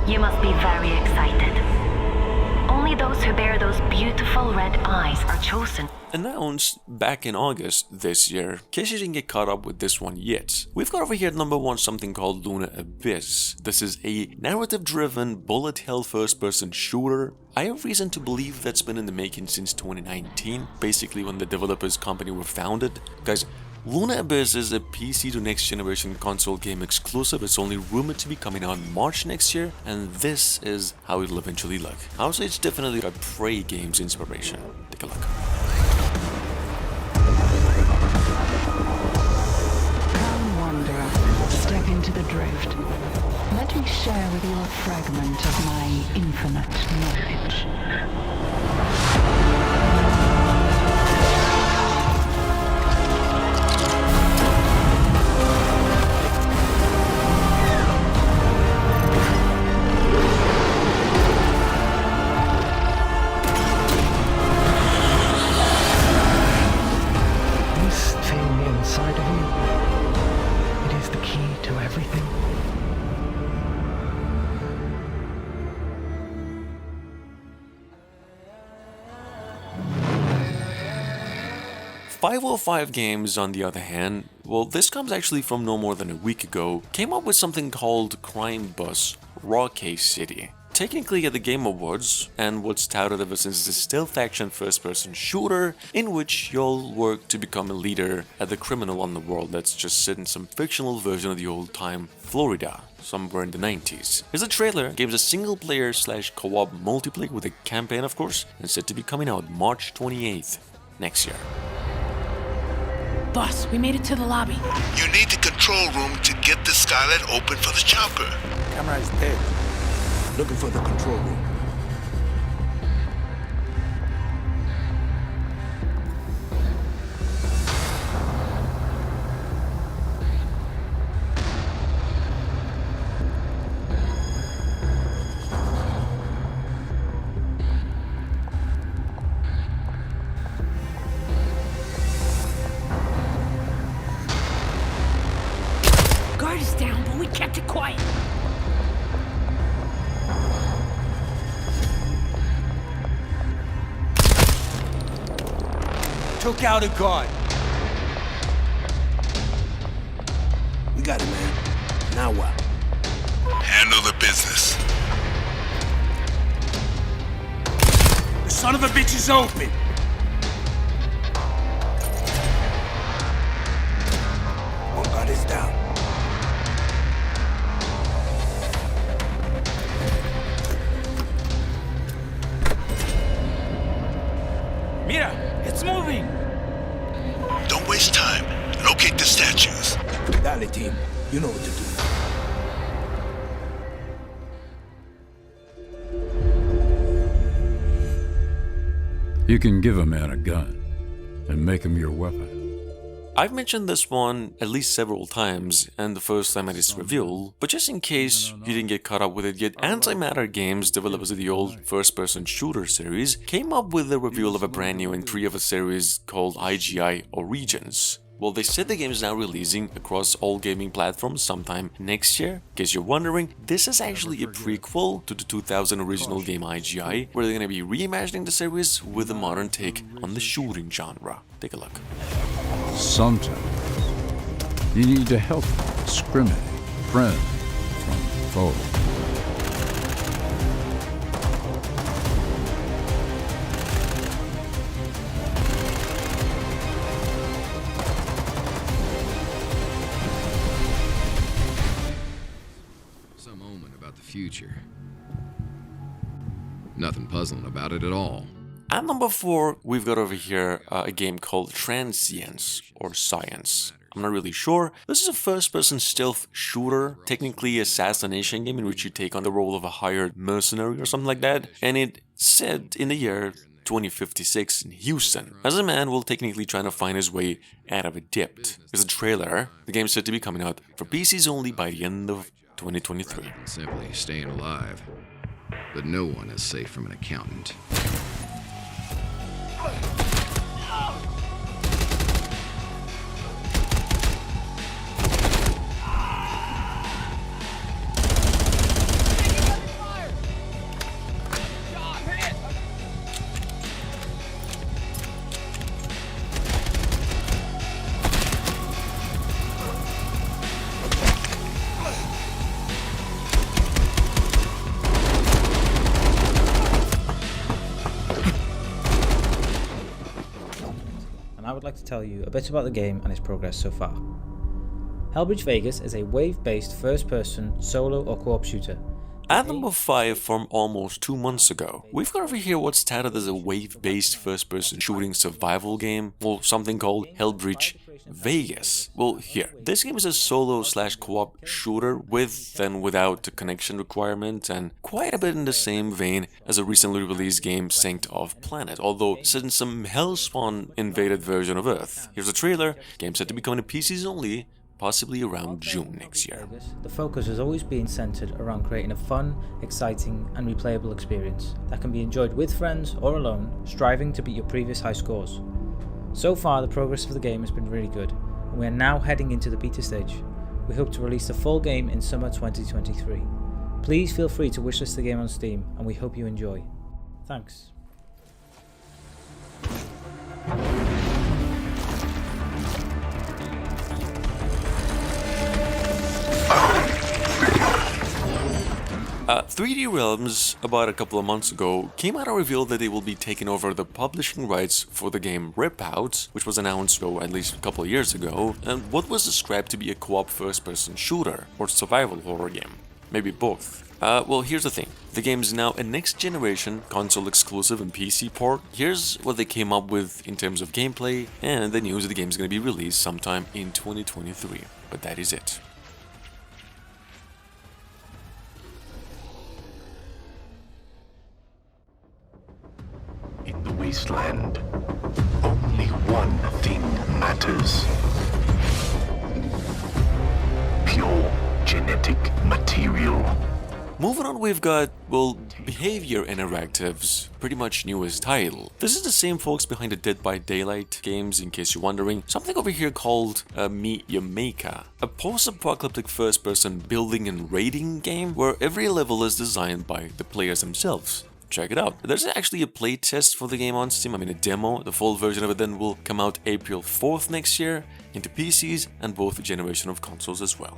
You must be very excited. Only those who bear those beautiful red eyes are chosen. Announced back in August this year, in case you didn't get caught up with this one yet. We've got over here at number 1 something called Luna Abyss. This is a narrative-driven bullet hell first-person shooter. I have reason to believe that's been in the making since 2019, basically when the developers company were founded. Guys, Luna Abyss is a PC to next generation console game exclusive. It's only rumored to be coming out in March next year, and this is how it'll eventually look. I would say it's definitely got Prey Games inspiration. Take a look. Come, wanderer, step into the drift. Let me share with you a fragment of my infinite knowledge. Everything. 505 Games, on the other hand, well, this comes actually from no more than a week ago, came up with something called Crime Bus Rockay City. Technically at the Game Awards, and what's touted ever since is a stealth action first-person shooter in which you'll work to become a leader at the criminal underworld that's just set in some fictional version of the old-time Florida, somewhere in the 90s. Here's a trailer, game's a single-player / co-op multiplayer with a campaign of course, and said to be coming out March 28th next year. Boss, we made it to the lobby. You need the control room to get the skylight open for the chopper. Camera is dead. Looking for the control room. Guard is down, but we kept it quiet. Took out a guard. We got it, man. Now what? Handle the business. The son of a bitch is open. One guard is down. Mira, it's moving. Don't waste time. Locate the statues. Dale, team. You know what to do. You can give a man a gun and make him your weapon. I've mentioned this one at least several times, and the first time at its reveal, but just in case you didn't get caught up with it yet, Antimatter Games, developers of the old first-person shooter series, came up with the reveal of a brand new entry of a series called IGI Origins. Well, they said the game is now releasing across all gaming platforms sometime next year. In case you're wondering, this is actually a prequel to the 2000 original game IGI, where they're going to be reimagining the series with a modern take on the shooting genre. Take a look. Sometimes you need to help discriminate friend from foe. Some omen about the future. Nothing puzzling about it at all. At number 4, we've got over here a game called Transience, or Science. I'm not really sure. This is a first-person stealth shooter, technically assassination game in which you take on the role of a hired mercenary or something like that, and it set in the year 2056 in Houston, as a man will technically try to find his way out of a dip. There's a trailer. The game's said to be coming out for PCs only by the end of 2023. Rather than simply staying alive. But no one is safe from an accountant. I would like to tell you a bit about the game and its progress so far. Hellbridge Vegas is a wave-based first-person solo or co-op shooter. At number 5 from almost 2 months ago, we've got over here what's touted as a wave-based first-person shooting survival game, or something called Hellbridge Vegas. Well, here, this game is a solo/co-op shooter with and without the connection requirement, and quite a bit in the same vein as a recently released game, Saint of Planet, although since some hellspawn invaded version of Earth. Here's a trailer, game set to be coming to PCs only, possibly around June next year. The focus has always been centered around creating a fun, exciting and replayable experience that can be enjoyed with friends or alone, striving to beat your previous high scores. So far the progress of the game has been really good, and we are now heading into the beta stage. We hope to release the full game in summer 2023. Please feel free to wishlist the game on Steam, and we hope you enjoy. Thanks. 3D Realms, about a couple of months ago, came out and revealed that they will be taking over the publishing rights for the game Ripout, which was announced at least a couple of years ago, and what was described to be a co-op first-person shooter, or survival horror game. Maybe both. Well, here's the thing. The game is now a next-generation, console-exclusive and PC port. Here's what they came up with in terms of gameplay, and the news that the game is going to be released sometime in 2023. But that is it. In the wasteland, only one thing matters. Pure genetic material. Moving on, we've got, well, Behavior Interactive's pretty much newest title. This is the same folks behind the Dead by Daylight games, in case you're wondering. Something over here called Meet Your Maker, a post-apocalyptic first-person building and raiding game where every level is designed by the players themselves. Check it out. There's actually a playtest for the game on Steam, a demo. The full version of it then will come out April 4th next year into PCs and both generation of consoles as well.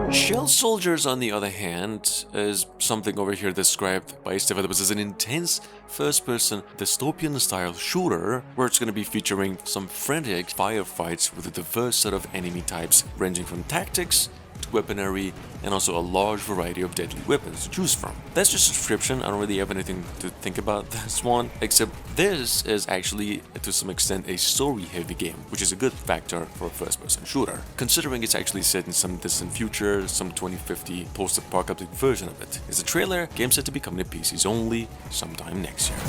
Shell Soldiers, on the other hand, is something over here described by its developers as an intense first-person dystopian-style shooter where it's going to be featuring some frantic firefights with a diverse set of enemy types ranging from tactics to weaponry and also a large variety of deadly weapons to choose from. That's just a description. I don't really have anything to think about this one, except this is actually to some extent a story-heavy game, which is a good factor for a first-person shooter, considering it's actually set in some distant future, some 2050 post-apocalyptic version of it. It's a trailer, game set to be coming to PCs only sometime next year.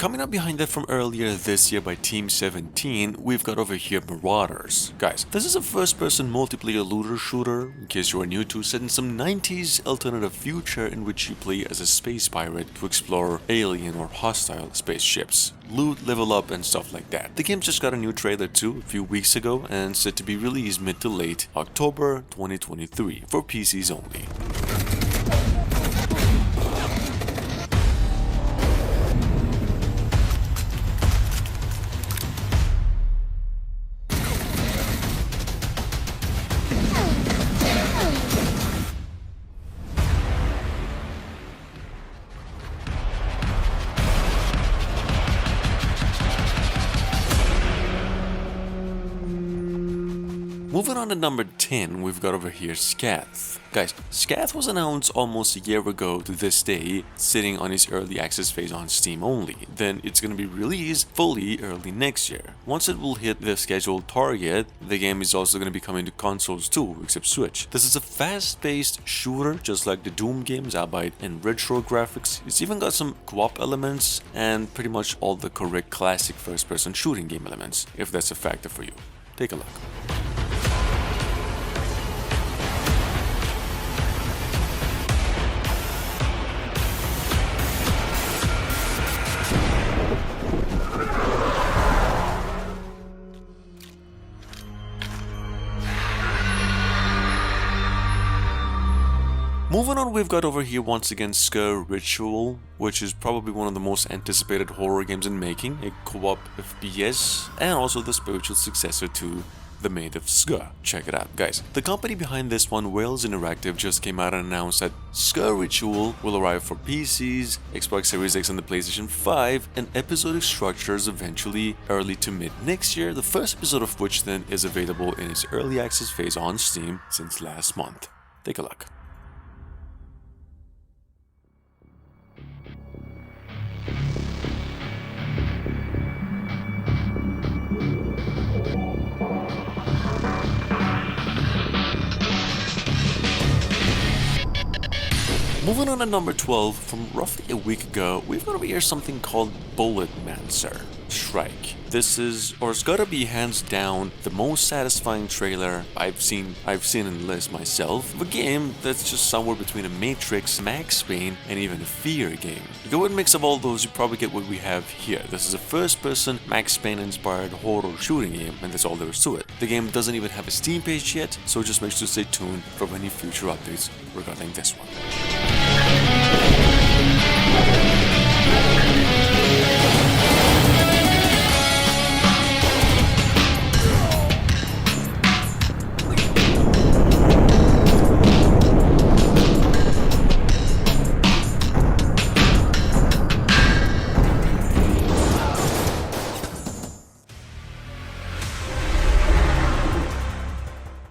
Coming up behind that from earlier this year by Team 17, we've got over here Marauders. Guys, this is a first-person multiplayer looter shooter, in case you are new to, set in some 90s alternative future in which you play as a space pirate to explore alien or hostile spaceships, loot, level up and stuff like that. The game just got a new trailer too a few weeks ago and set to be released mid to late October 2023 for PCs only. Moving on to number 10, we've got over here Scathe. Guys, Scathe was announced almost a year ago to this day, sitting on its early access phase on Steam only. Then it's gonna be released fully early next year. Once it will hit the scheduled target, the game is also gonna be coming to consoles too, except Switch. This is a fast-paced shooter, just like the Doom games, albeit in retro graphics. It's even got some co-op elements and pretty much all the correct classic first-person shooting game elements, if that's a factor for you. Take a look. Moving on, we've got over here once again Sker Ritual, which is probably one of the most anticipated horror games in making, a co-op FPS, and also the spiritual successor to The Maid of Sker. Check it out, guys. The company behind this one, Wales Interactive, just came out and announced that Sker Ritual will arrive for PCs, Xbox Series X and the PlayStation 5, and episodic structures eventually early to mid next year, the first episode of which then is available in its early access phase on Steam since last month. Take a look. Moving on to number 12, from roughly a week ago, we've got over here something called Bulletman Shrike. This is, or it's gotta be hands down, the most satisfying trailer I've seen in the list myself, of a game that's just somewhere between a Matrix, Max Payne, and even a Fear game. You go with a mix of all those, you probably get what we have here. This is a first-person, Max Payne-inspired horror shooting game, and that's all there is to it. The game doesn't even have a Steam page yet, so just make sure to stay tuned for any future updates regarding this one.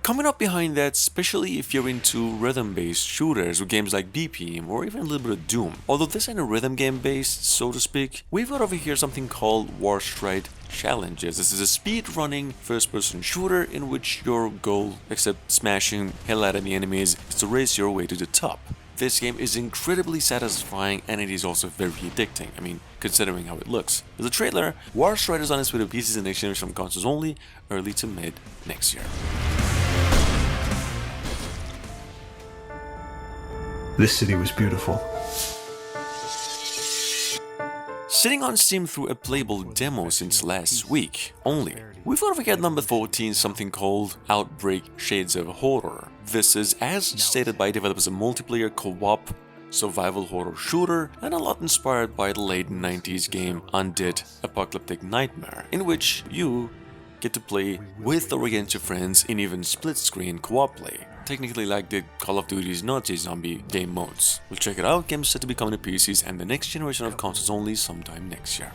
Coming up behind that, especially if you're into rhythm-based shooters with games like BPM or even a little bit of Doom. Although this ain't a rhythm game based, so to speak, we've got over here something called Warstride Challenges. This is a speed-running first-person shooter in which your goal, except smashing hell out of the enemies, is to race your way to the top. This game is incredibly satisfying and it is also very addicting, I mean, considering how it looks. As a trailer, Warstride is on its way to PCs and next generation from consoles only, early to mid next year. This city was beautiful. Sitting on Steam through a playable demo since last week only, we've over here at number 14 something called Outbreak Shades of Horror. This is, as stated by developers, a multiplayer co-op survival horror shooter and a lot inspired by the late 90s game Undead Apocalyptic Nightmare, in which you get to play with or against your friends in even split-screen co-op play. Technically like the Call of Duty's Nazi Zombie game modes. We'll check it out, game's set to be coming to PCs and the next generation of consoles only sometime next year.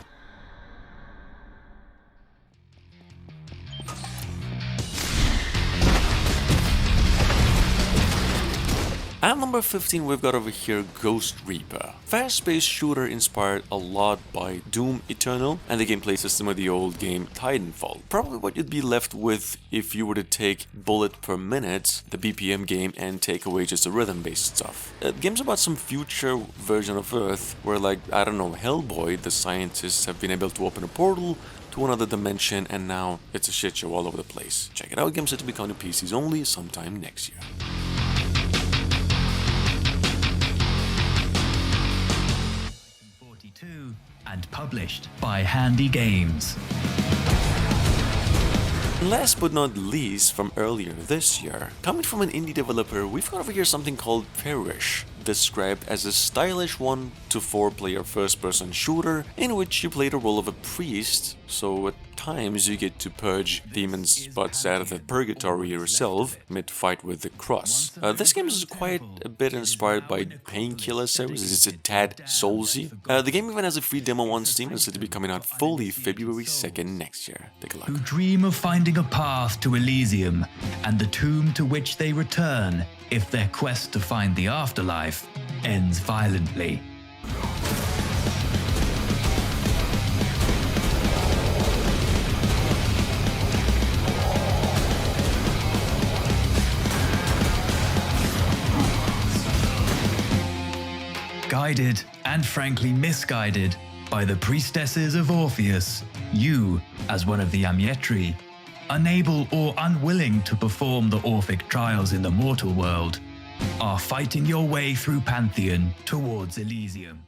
At number 15 we've got over here Ghost Reaper. Fast-paced shooter inspired a lot by Doom Eternal and the gameplay system of the old game Titanfall. Probably what you'd be left with if you were to take bullet per minute, the BPM game, and take away just the rhythm-based stuff. The game's about some future version of Earth where, like, I don't know, Hellboy, the scientists have been able to open a portal to another dimension, and now it's a shit show all over the place. Check it out, game's set to be coming to PCs only sometime next year. And published by Handy Games. Last but not least, from earlier this year, coming from an indie developer, we've got over here something called Perish, described as a stylish 1 to 4 player first-person shooter in which you play the role of a priest, so at times you get to purge demons' spots out of the purgatory yourself mid-fight with the cross. This game is quite a bit inspired by Painkiller series, it's a tad soulsy. The game even has a free demo on Steam and is set to be coming out fully February 2nd next year. Take a look. Who dream of finding a path to Elysium and the tomb to which they return if their quest to find the afterlife ends violently. Guided and frankly misguided by the priestesses of Orpheus, you, as one of the Amietri, unable or unwilling to perform the Orphic trials in the mortal world, are fighting your way through Pantheon towards Elysium.